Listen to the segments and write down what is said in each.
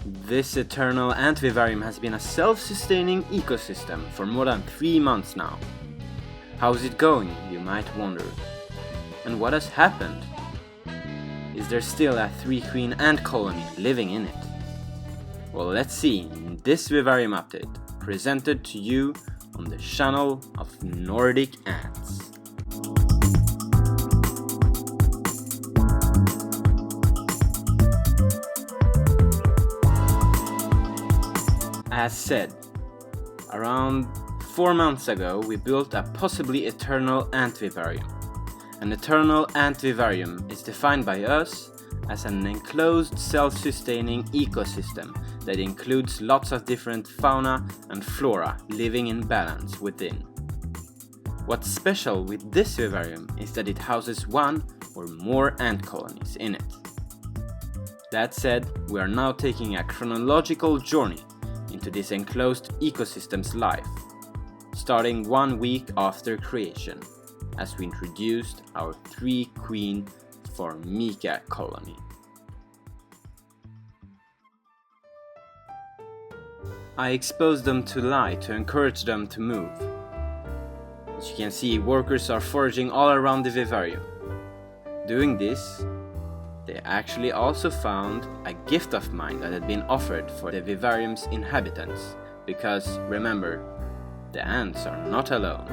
This Eternal Antvivarium has been a self-sustaining ecosystem for more than 3 months now. How's it going, you might wonder? And what has happened? Is there still a 3-queen ant colony living in it? Well, let's see in this vivarium update, presented to you on the channel of Nordic Ants. As said, around 4 months ago we built a possibly eternal antvivarium. An eternal antvivarium is defined by us as an enclosed self-sustaining ecosystem that includes lots of different fauna and flora living in balance within. What's special with this vivarium is that it houses one or more ant colonies in it. That said, we are now taking a chronological journey into this enclosed ecosystem's life, starting 1 week after creation, as we introduced our 3-queen Formica colony. I exposed them to light to encourage them to move. As you can see, workers are foraging all around the vivarium. Doing this, they actually also found a gift of mine that had been offered for the vivarium's inhabitants, because remember, the ants are not alone.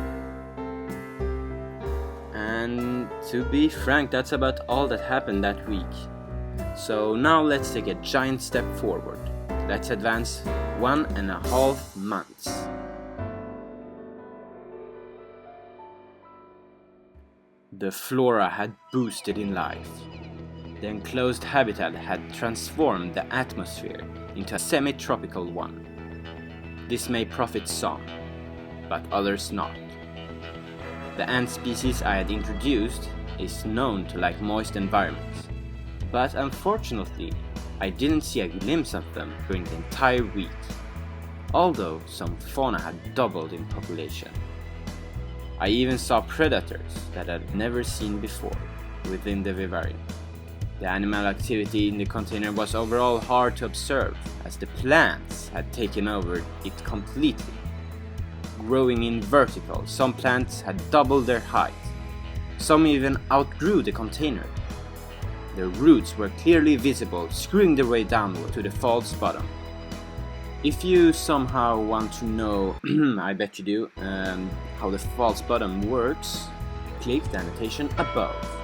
And to be frank, that's about all that happened that week. So now let's take a giant step forward. Let's advance 1.5 months. The flora had boosted in life. The enclosed habitat had transformed the atmosphere into a semi-tropical one. This may profit some, but others not. The ant species I had introduced is known to like moist environments, but unfortunately I didn't see a glimpse of them during the entire week, although some fauna had doubled in population. I even saw predators that I had never seen before within the vivarium. The animal activity in the container was overall hard to observe, as the plants had taken over it completely. Growing in vertical, some plants had doubled their height. Some even outgrew the container. Their roots were clearly visible, screwing their way downward to the false bottom. If you somehow want to know, I bet you do, how the false bottom works, click the annotation above.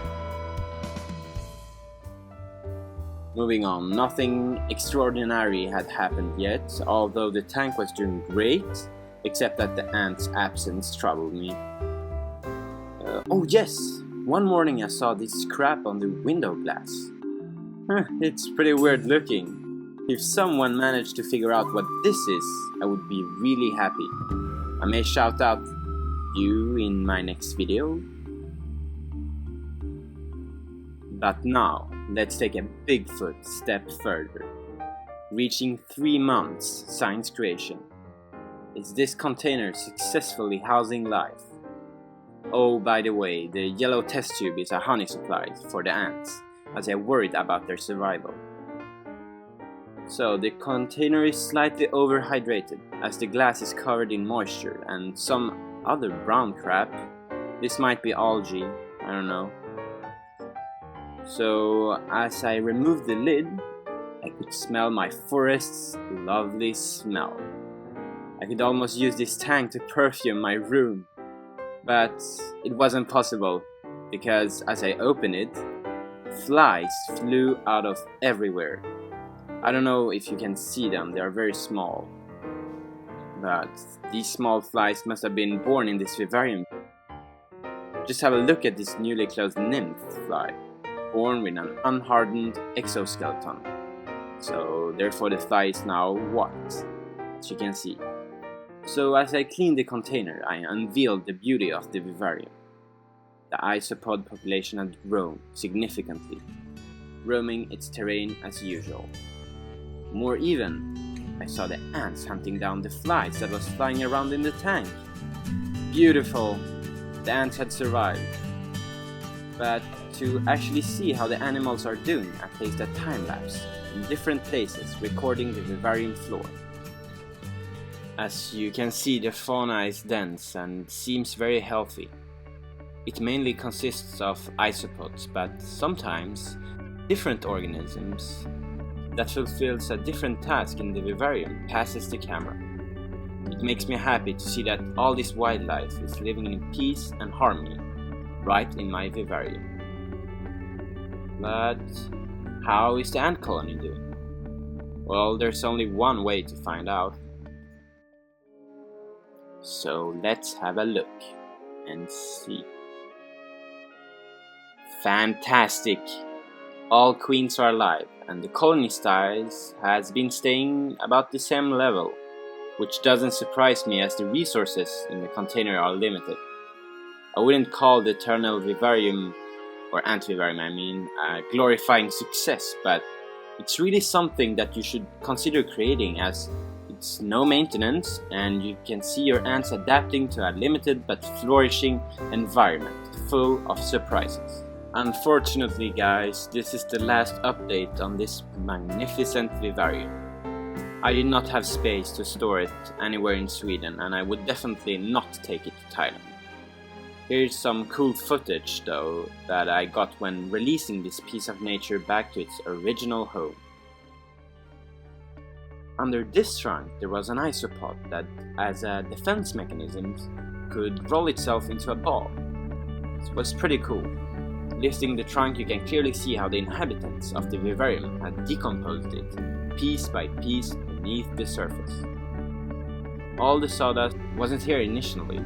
Moving on, nothing extraordinary had happened yet, although the tank was doing great, except that the ant's absence troubled me. Oh yes! One morning I saw this scrap on the window glass. It's pretty weird looking. If someone managed to figure out what this is, I would be really happy. I may shout out you in my next video. But now, let's take a Bigfoot step further. Reaching 3 months since creation. Is this container successfully housing life? Oh, by the way, the yellow test tube is a honey supply for the ants, as I worried about their survival. So the container is slightly overhydrated, as the glass is covered in moisture and some other brown crap. This might be algae, I don't know. So as I removed the lid, I could smell my forest's lovely smell. I could almost use this tank to perfume my room, but it wasn't possible because as I opened it, flies flew out of everywhere. I don't know if you can see them, they are very small, but these small flies must have been born in this vivarium. Just have a look at this newly closed nymph fly, born with an unhardened exoskeleton. So therefore the fly is now what? As you can see. So as I cleaned the container, I unveiled the beauty of the vivarium. The isopod population had grown significantly, roaming its terrain as usual. More even, I saw the ants hunting down the flies that was flying around in the tank. Beautiful! The ants had survived. But to actually see how the animals are doing, I placed a time lapse in different places recording the vivarium flora. As you can see, the fauna is dense and seems very healthy. It mainly consists of isopods, but sometimes different organisms that fulfills a different task in the vivarium passes the camera. It makes me happy to see that all this wildlife is living in peace and harmony right in my vivarium. But how is the ant colony doing? Well, there's only one way to find out. So let's have a look and see. Fantastic! All queens are alive, and the colony size has been staying about the same level, which doesn't surprise me as the resources in the container are limited. I wouldn't call the Eternal Antvivarium, or Antvivarium I mean, a glorifying success, but it's really something that you should consider creating, as it's no maintenance and you can see your ants adapting to a limited but flourishing environment full of surprises. Unfortunately guys, this is the last update on this magnificent vivarium. I did not have space to store it anywhere in Sweden, and I would definitely not take it to Thailand. Here's some cool footage though that I got when releasing this piece of nature back to its original home. Under this trunk there was an isopod that, as a defense mechanism, could roll itself into a ball. It was pretty cool. Lifting the trunk, you can clearly see how the inhabitants of the vivarium had decomposed it, piece by piece, beneath the surface. All the sawdust wasn't here initially.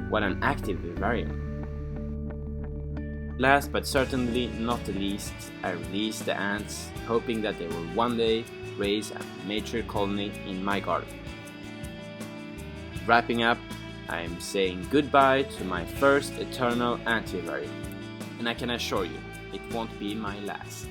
What an active vivarium. Last but certainly not the least, I released the ants, hoping that they will one day raise a major colony in my garden. Wrapping up, I am saying goodbye to my first Eternal Antvivarium, and I can assure you, it won't be my last.